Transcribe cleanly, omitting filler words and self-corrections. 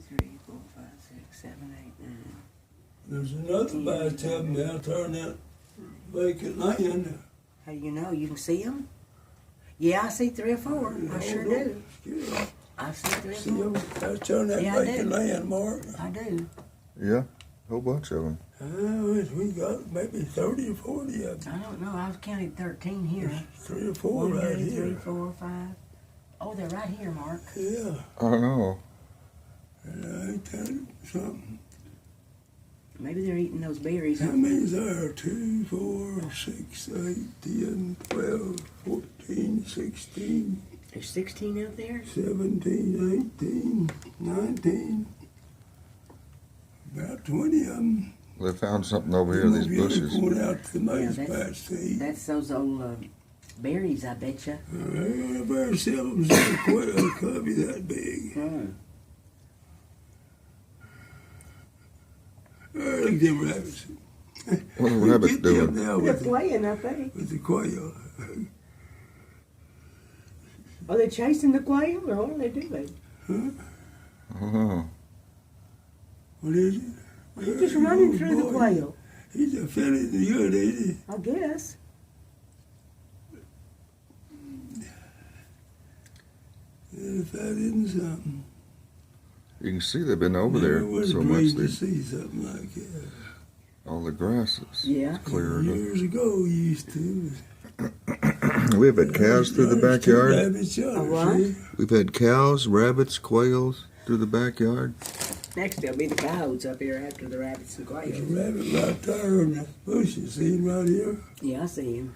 3, 4, 5, 6, 7, 8, 9. There's another batch of them out there in that vacant land. How do you know? You can see them? Yeah, I see 3 or 4. I sure do. Yeah. I see 3 or See 4. them out there in that Yeah, I vacant do. land, Mark? I do. Yeah, a whole bunch of them. We got maybe 30 or 40 of them. I don't know. I've counted 13 here. There's 3 or 4 1, right 2, 3, here. 4, 5. Oh, they're right here, Mark. Yeah. I know. Ain't that something? Maybe they're eating those berries. How many's there? 2, 4, 6, 8, 10, 12, 14, 16, There's 16 out there? 17, 18, 19. About 20 of them. They found something over here, these bushes. Going out to the maize Yeah, patch to eat. That's those old berries, I bet you. They're very seldom see a cubby that big. Hmm. Look at them rabbits. What are rabbits Get them doing? now They're with the, playing, I think. with the quail. Are they chasing the quail, or what are they doing? Oh, What is it? They're just running through the Boy, quail, He's a feeling good, ain't he? I guess. If that isn't something. you can see they've been over there Never would so have much dreamed to they see something like that. all the grasses Yeah. cleared. Years ago, we used to. We've had cows through the There's two backyard. rabbits yonder, A what? see? We've had cows, rabbits, quails through the backyard. Next there'll be the coyotes up here after the rabbits and There's a quails. rabbit right there in the bushes. See him right here? Yeah, I see him.